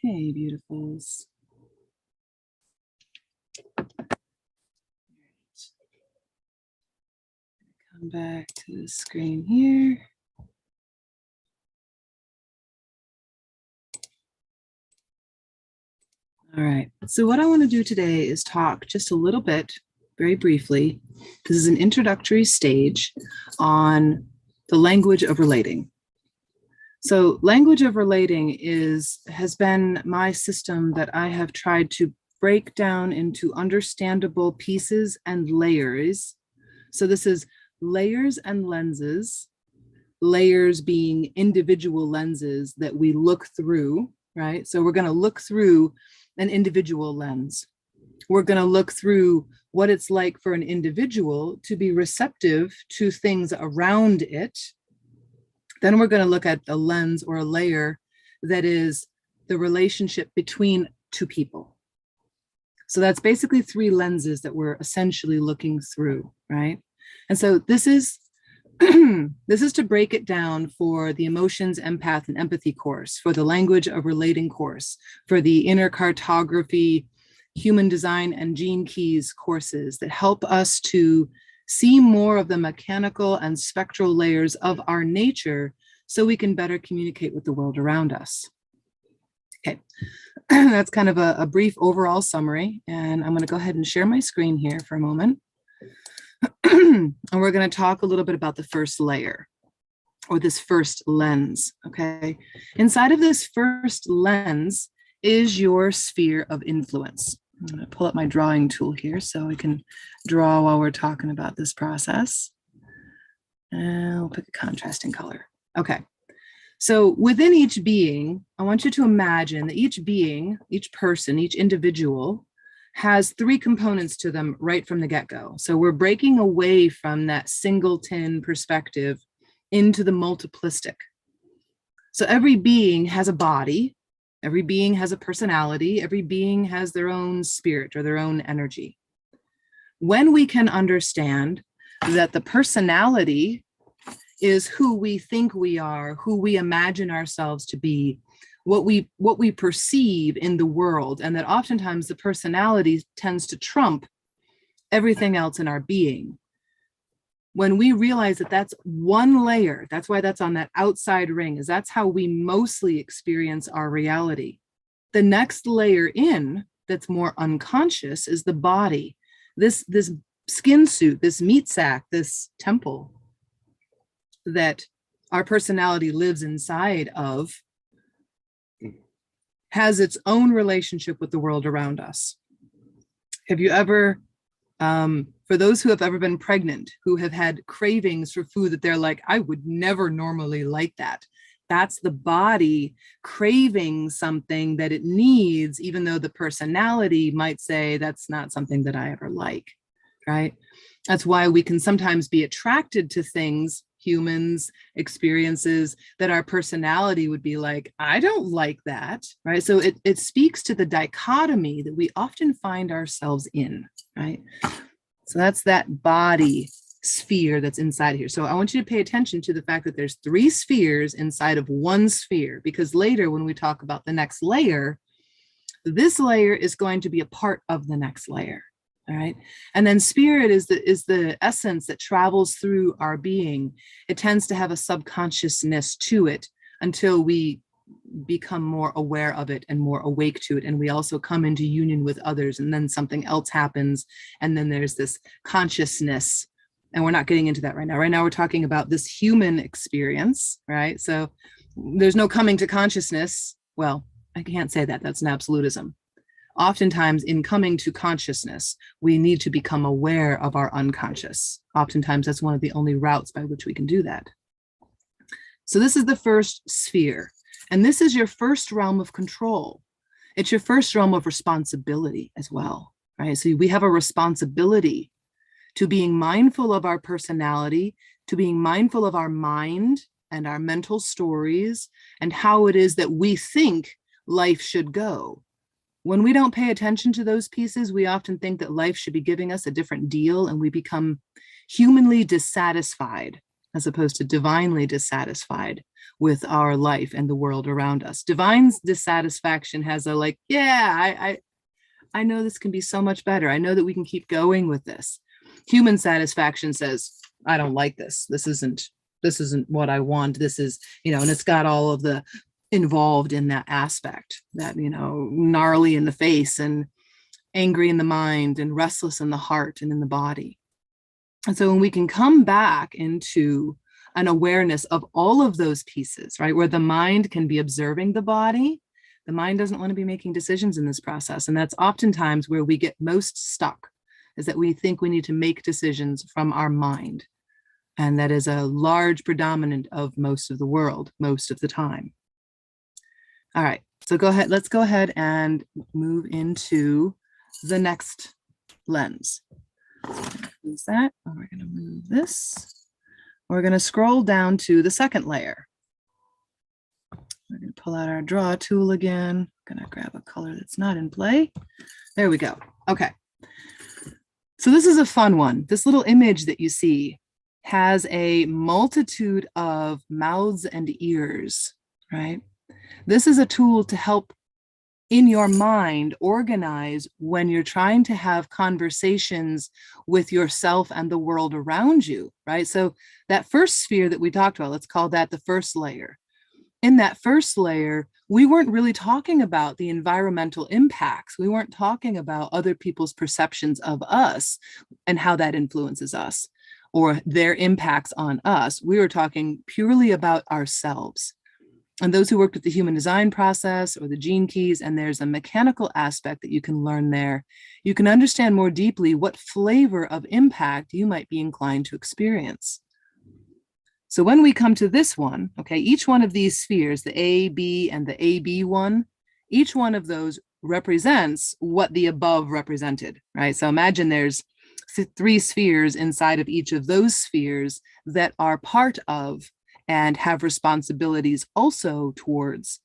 Hey, beautifuls. Come back to the screen here. All right, so what I want to do today is talk just a little bit, very briefly. This is an introductory stage on the language of relating. So language of relating has been my system that I have tried to break down into understandable pieces and layers. So this is layers and lenses, layers being individual lenses that we look through, right? So we're going to look through an individual lens. We're going to look through what it's like for an individual to be receptive to things around it. Then we're going to look at a lens or a layer that is the relationship between two people. So that's basically three lenses that we're essentially looking through, right? And so this is this is to break it down for the emotions, empath, and empathy course, for the language of relating course, for the InnerCartography, human design, and gene keys courses that help us to see more of the mechanical and spectral layers of our nature so we can better communicate with the world around us. Okay, that's kind of a brief overall summary, and I'm going to go ahead and share my screen here for a moment. And we're going to talk a little bit about the first layer, or this first lens, okay? Inside of this first lens is your sphere of influence. I'm going to pull up my drawing tool here so we can draw while we're talking about this process. And I'll pick a contrasting color. Okay. So within each being, I want you to imagine that each being, each person, each individual has three components to them right from the get-go. So we're breaking away from that singleton perspective into the multiplistic. So every being has a body, every being has a personality, every being has their own spirit or their own energy. When we can understand that the personality is who we think we are, who we imagine ourselves to be, what we perceive in the world, and that oftentimes the personality tends to trump everything else in our being. When we realize that that's one layer, that's why that's on that outside ring, is that's how we mostly experience our reality. The next layer in that's more unconscious is the body, this skin suit, this meat sack, this temple that our personality lives inside of, has its own relationship with the world around us. Have you ever, for those who have ever been pregnant, who have had cravings for food that they're like, I would never normally like that. That's the body craving something that it needs, even though the personality might say that's not something that I ever like, right? That's why we can sometimes be attracted to things, humans, experiences, that our personality would be like, I don't like that, right? So it speaks to the dichotomy that we often find ourselves in, right? So that's that body sphere that's inside here. So I want you to pay attention to the fact that there's three spheres inside of one sphere, because later when we talk about the next layer, this layer is going to be a part of the next layer. All right. And then spirit is the essence that travels through our being. It tends to have a subconsciousness to it until we become more aware of it and more awake to it. And we also come into union with others, and then something else happens. And then there's this consciousness. And we're not getting into that right now. Right now, we're talking about this human experience, right? So there's no coming to consciousness. Well, I can't say that. That's an absolutism. Oftentimes in coming to consciousness, we need to become aware of our unconscious. Oftentimes that's one of the only routes by which we can do that. So this is the first sphere, and this is your first realm of control. It's your first realm of responsibility as well, right? So we have a responsibility to being mindful of our personality, to being mindful of our mind and our mental stories and how it is that we think life should go. When we don't pay attention to those pieces, we often think that life should be giving us a different deal, and we become humanly dissatisfied as opposed to divinely dissatisfied with our life and the world around us. Divine dissatisfaction has a like, yeah, I know this can be so much better. I know that we can keep going with this. Human satisfaction says, I don't like this. This isn't what I want. This is, and it's got all of the involved in that aspect, that, gnarly in the face and angry in the mind and restless in the heart and in the body. And so when we can come back into an awareness of all of those pieces, right, where the mind can be observing the body, the mind doesn't want to be making decisions in this process. And that's oftentimes where we get most stuck, is that we think we need to make decisions from our mind. And that is a large predominant of most of the world, most of the time. All right, so let's go ahead and move into the next lens. Use that. Oh, we're going to move this. We're going to scroll down to the second layer. We're going to pull out our draw tool again. I'm going to grab a color that's not in play. There we go. Okay. So this is a fun one. This little image that you see has a multitude of mouths and ears, right? This is a tool to help in your mind organize when you're trying to have conversations with yourself and the world around you, right? So that first sphere that we talked about, let's call that the first layer. In that first layer, we weren't really talking about the environmental impacts. We weren't talking about other people's perceptions of us and how that influences us or their impacts on us. We were talking purely about ourselves. And those who worked with the human design process or the gene keys, and there's a mechanical aspect that you can learn there, you can understand more deeply what flavor of impact you might be inclined to experience. So when we come to this one, okay, each one of these spheres, the A, B, and the AB one, each one of those represents what the above represented, right? So imagine there's 3 spheres inside of each of those spheres that are part of and have responsibilities also towards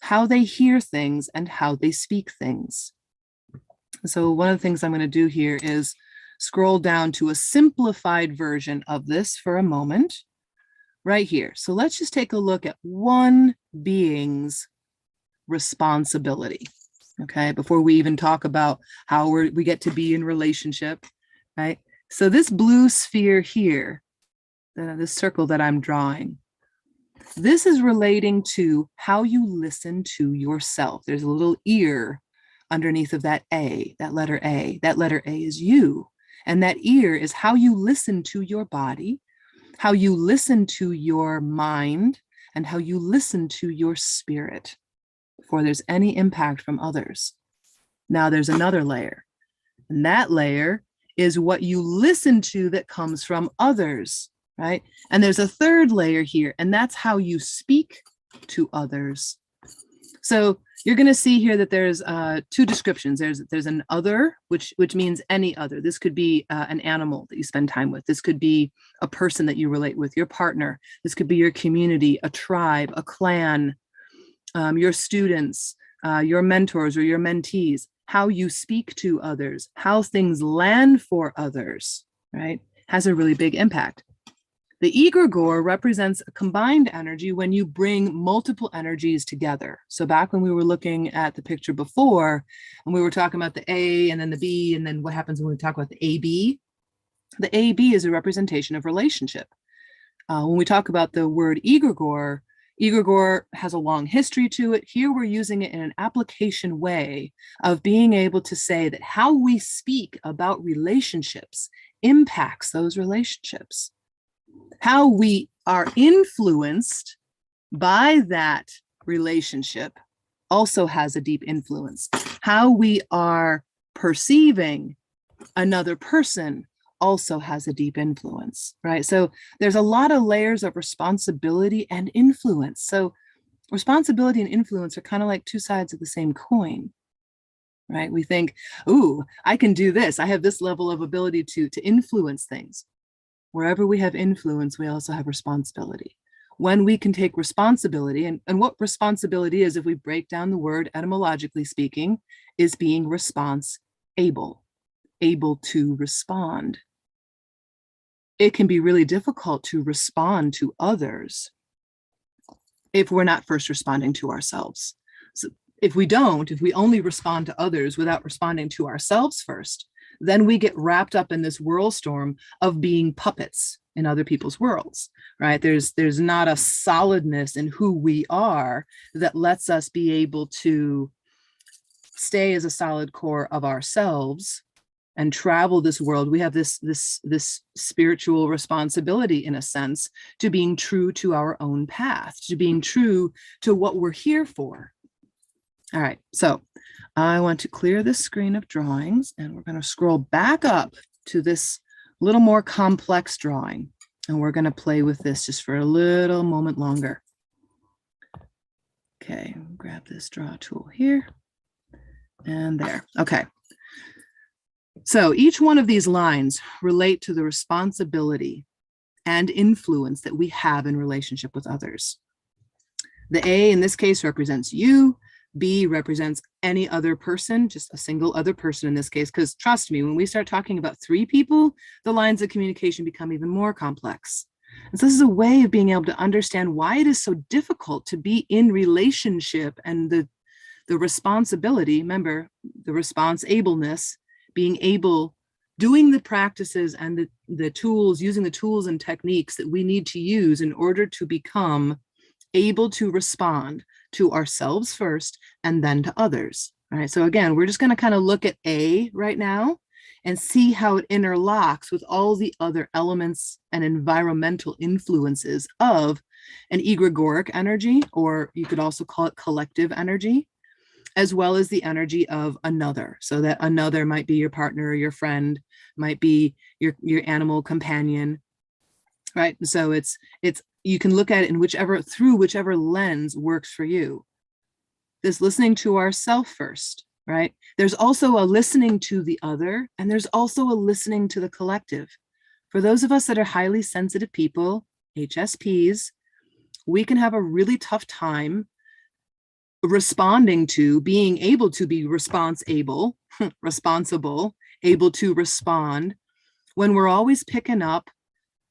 how they hear things and how they speak things. So one of the things I'm going to do here is scroll down to a simplified version of this for a moment, right here. So let's just take a look at one being's responsibility, okay, before we even talk about how we get to be in relationship, right? So this blue sphere here, this circle that I'm drawing, this is relating to how you listen to yourself. There's a little ear underneath of that A, that letter A. That letter A is you. And that ear is how you listen to your body, how you listen to your mind, and how you listen to your spirit before there's any impact from others. Now there's another layer, and that layer is what you listen to that comes from others, right? And there's a third layer here, and that's how you speak to others. So you're going to see here that there's 2 descriptions. There's an other, which means any other. This could be an animal that you spend time with. This could be a person that you relate with, your partner. This could be your community, a tribe, a clan, your students, your mentors or your mentees, how you speak to others, how things land for others, right? Has a really big impact. The egregore represents a combined energy when you bring multiple energies together. So back when we were looking at the picture before, and we were talking about the A and then the B, and then what happens when we talk about the AB is a representation of relationship. When we talk about the word egregore, egregore has a long history to it. Here we're using it in an application way of being able to say that how we speak about relationships impacts those relationships. How we are influenced by that relationship also has a deep influence. How we are perceiving another person also has a deep influence, right? So there's a lot of layers of responsibility and influence. So responsibility and influence are kind of like 2 sides of the same coin, right? We think, ooh, I can do this. I have this level of ability to influence things. Wherever we have influence, we also have responsibility. When we can take responsibility, and what responsibility is, if we break down the word etymologically speaking, is being able to respond. it can be really difficult to respond to others if we're not first responding to ourselves. So if we only respond to others without responding to ourselves first, then we get wrapped up in this whirlstorm of being puppets in other people's worlds, right? There's not a solidness in who we are that lets us be able to stay as a solid core of ourselves and travel this world. We have this spiritual responsibility, in a sense, to being true to our own path, to being true to what we're here for. All right, so I want to clear this screen of drawings, and we're going to scroll back up to this little more complex drawing, and we're going to play with this just for a little moment longer. Okay, grab this draw tool here and there. Okay. So each one of these lines relate to the responsibility and influence that we have in relationship with others. The A in this case represents you. B represents any other person, just a single other person in this case, because trust me, when we start talking about three people, the lines of communication become even more complex. And so this is a way of being able to understand why it is so difficult to be in relationship, and the responsibility, remember, the response-ableness, being able, doing the practices and the tools, using the tools and techniques that we need to use in order to become able to respond to ourselves first and then to others. All right, so again, we're just going to kind of look at A right now and see how it interlocks with all the other elements and environmental influences of an egregoric energy, or you could also call it collective energy, as well as the energy of another. So that another might be your partner or your friend, might be your animal companion, right? So it's you can look at it in through whichever lens works for you. This listening to ourself first, right? There's also a listening to the other, and there's also a listening to the collective. For those of us that are highly sensitive people, HSPs, we can have a really tough time responding to, being able to be responsible, able to respond when we're always picking up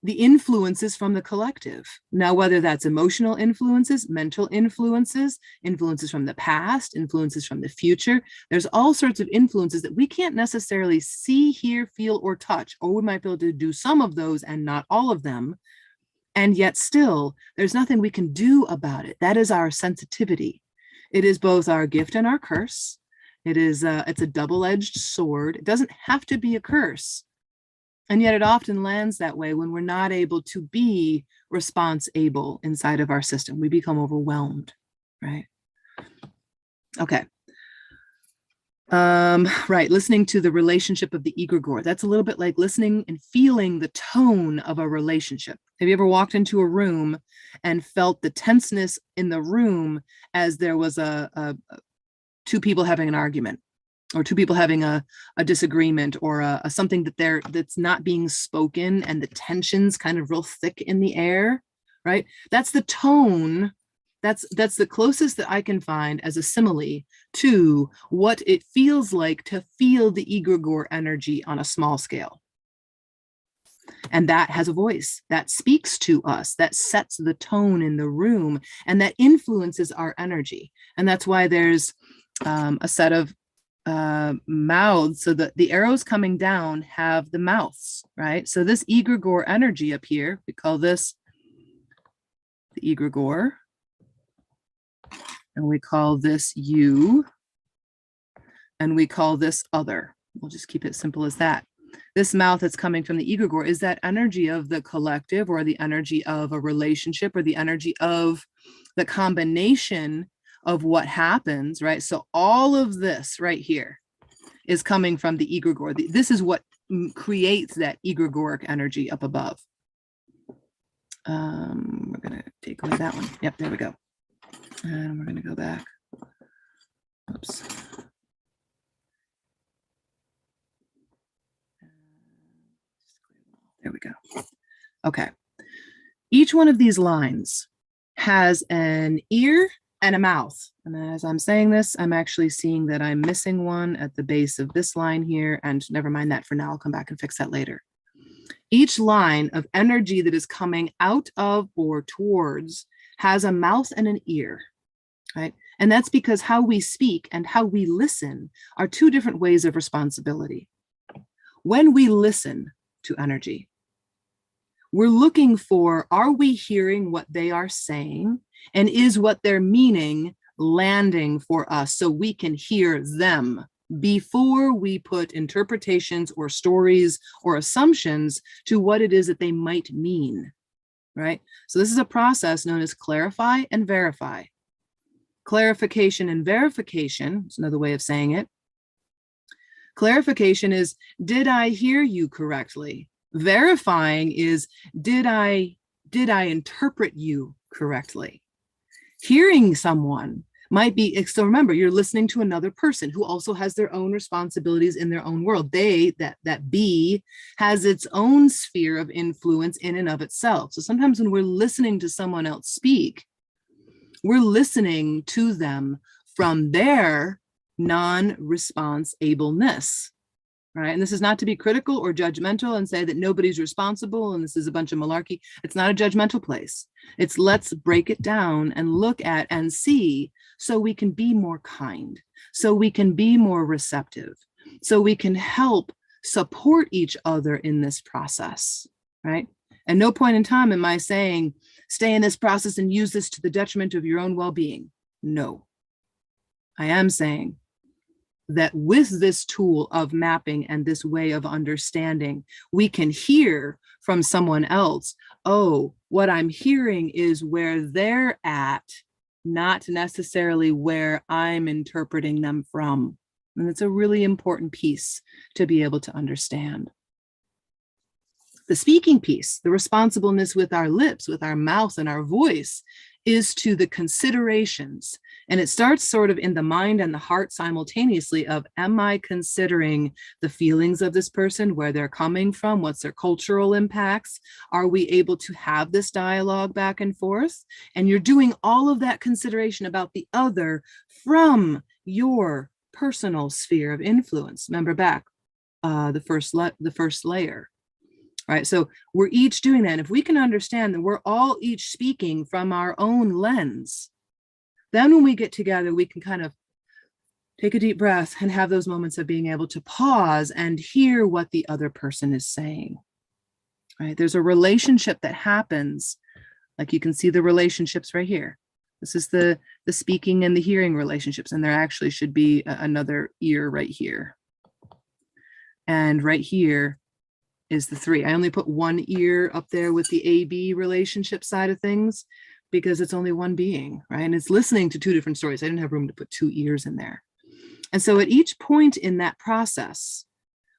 the influences from the collective. Now, whether that's emotional influences, mental influences, influences from the past, influences from the future, there's all sorts of influences that we can't necessarily see, hear, feel, or touch, or we might be able to do some of those and not all of them. And yet still, there's nothing we can do about it. That is our sensitivity. It is both our gift and our curse. It's a double-edged sword. It doesn't have to be a curse. And yet it often lands that way when we're not able to be response-able inside of our system. We become overwhelmed, right? Okay. Right, listening to the relationship of the egregore. That's a little bit like listening and feeling the tone of a relationship. Have you ever walked into a room and felt the tenseness in the room as there was two people having an argument, or two people having a disagreement, or a something that's not being spoken, and the tension's kind of real thick in the air, right? That's the tone. That's the closest that I can find as a simile to what it feels like to feel the egregore energy on a small scale. And that has a voice that speaks to us, that sets the tone in the room, and that influences our energy. And that's why there's a set of mouths, so that the arrows coming down have the mouths, right? So this egregore energy up here, we call this the egregore, and we call this you, and we call this other. We'll just keep it simple as that. This mouth that's coming from the egregore is that energy of the collective, or the energy of a relationship, or the energy of the combination of what happens, right? So all of this right here is coming from the egregore. This is what creates that egregoric energy up above. We're gonna take away that one. Yep, there we go. And we're gonna go back. Oops. There we go. Okay. Each one of these lines has an ear and a mouth. And as I'm saying this, I'm actually seeing that I'm missing one at the base of this line here, and never mind that for now. I'll come back and fix that later. Each line of energy that is coming out of or towards has a mouth and an ear, right? And that's because how we speak and how we listen are two different ways of responsibility. When we listen to energy, we're looking for, are we hearing what they are saying? And is what they're meaning landing for us so we can hear them before we put interpretations or stories or assumptions to what it is that they might mean, right? So this is a process known as clarify and verify. Clarification and verification is another way of saying it. Clarification is, did I hear you correctly? Verifying is, did I interpret you correctly? Hearing someone might be, so remember, you're listening to another person who also has their own responsibilities in their own world. That be has its own sphere of influence in and of itself. So sometimes when we're listening to someone else speak, we're listening to them from their non-response ableness, right? And this is not to be critical or judgmental and say that nobody's responsible and this is a bunch of malarkey. It's not a judgmental place. It's let's break it down and look at and see so we can be more kind, so we can be more receptive, so we can help support each other in this process, right? At no point in time am I saying, stay in this process and use this to the detriment of your own well-being. No, I am saying that with this tool of mapping and this way of understanding, we can hear from someone else, oh, what I'm hearing is where they're at, not necessarily where I'm interpreting them from. And it's a really important piece to be able to understand. The speaking piece, the responsibleness with our lips, with our mouth and our voice, is to the considerations. And it starts sort of in the mind and the heart simultaneously of, am I considering the feelings of this person, where they're coming from, what's their cultural impacts? Are we able to have this dialogue back and forth? And you're doing all of that consideration about the other from your personal sphere of influence. Remember back, the first layer. Right, so we're each doing that. And if we can understand that we're all each speaking from our own lens, then when we get together, we can kind of take a deep breath and have those moments of being able to pause and hear what the other person is saying. Right, there's a relationship that happens, like you can see the relationships right here. This is the speaking and the hearing relationships, and there actually should be another ear right here. And right here is the 3. I only put one ear up there with the AB relationship side of things because it's only one being, right? And it's listening to 2 different stories. I didn't have room to put 2 ears in there. And so at each point in that process,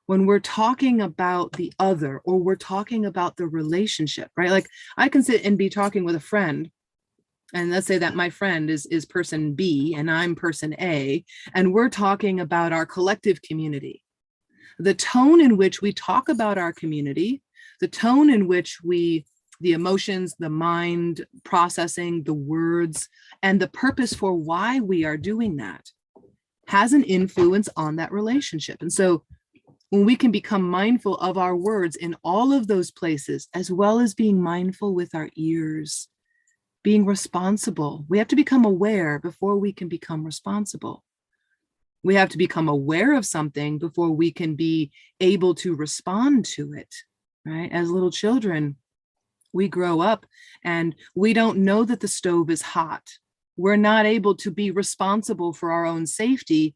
when we're talking about the other or we're talking about the relationship, right? Like I can sit and be talking with a friend, and let's say that my friend is person B and I'm person A, and we're talking about our collective community. The tone in which we talk about our community, the tone in which the emotions, the mind processing, the words, and the purpose for why we are doing that has an influence on that relationship. And so when we can become mindful of our words in all of those places, as well as being mindful with our ears, being responsible, we have to become aware before we can become responsible. We have to become aware of something before we can be able to respond to it, right? As little children, we grow up and we don't know that the stove is hot. We're not able to be responsible for our own safety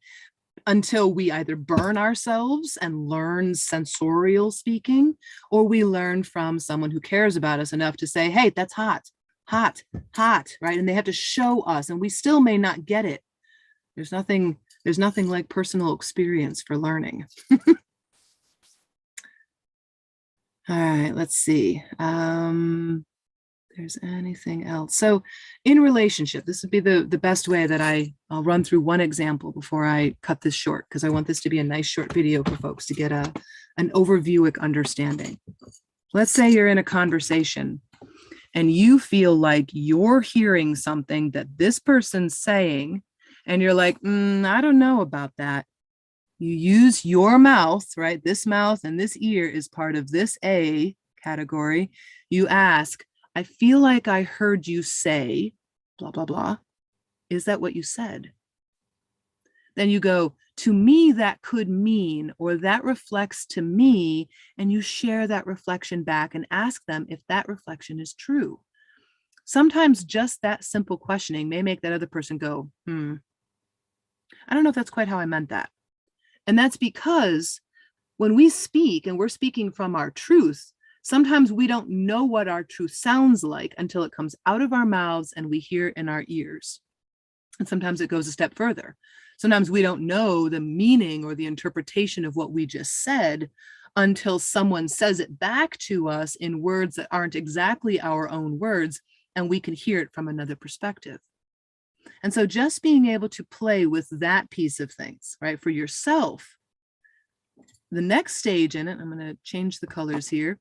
until we either burn ourselves and learn sensorial speaking, or we learn from someone who cares about us enough to say, hey, that's hot, hot, hot, right? And they have to show us, and we still may not get it. There's nothing like personal experience for learning. All right, let's see. There's anything else. So in relationship, this would be the best way that I'll run through one example before I cut this short, because I want this to be a nice short video for folks to get an overviewic understanding. Let's say you're in a conversation and you feel like you're hearing something that this person's saying, and you're like, I don't know about that. You use your mouth, right? This mouth and this ear is part of this A category, you ask, I feel like I heard you say, blah, blah, blah. Is that what you said? Then you go, to me, that could mean, or that reflects to me, and you share that reflection back and ask them if that reflection is true. Sometimes just that simple questioning may make that other person go, I don't know if that's quite how I meant that. And that's because when we speak and we're speaking from our truth, sometimes we don't know what our truth sounds like until it comes out of our mouths and we hear it in our ears. And sometimes it goes a step further. Sometimes we don't know the meaning or the interpretation of what we just said until someone says it back to us in words that aren't exactly our own words, and we can hear it from another perspective. And so just being able to play with that piece of things, right, for yourself, the next stage in it, I'm going to change the colors here,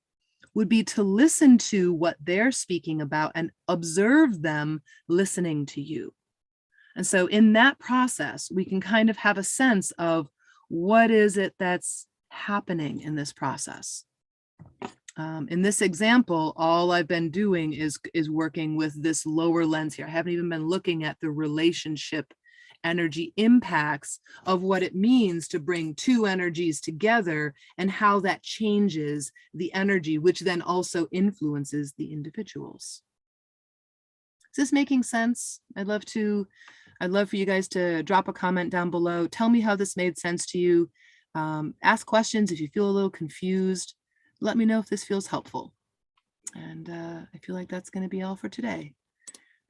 would be to listen to what they're speaking about and observe them listening to you. And so in that process, we can kind of have a sense of what is it that's happening in this process. In this example, all I've been doing is working with this lower lens here. I haven't even been looking at the relationship energy impacts of what it means to bring two energies together and how that changes the energy, which then also influences the individuals. Is this making sense? I'd love for you guys to drop a comment down below. Tell me how this made sense to you. Ask questions if you feel a little confused. Let me know if this feels helpful. And I feel like that's going to be all for today.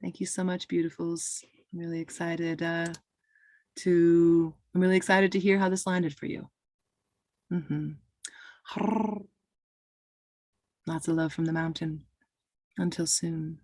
Thank you so much, beautifuls. I'm really excited to hear how this landed for you. Lots of love from the mountain. Until soon.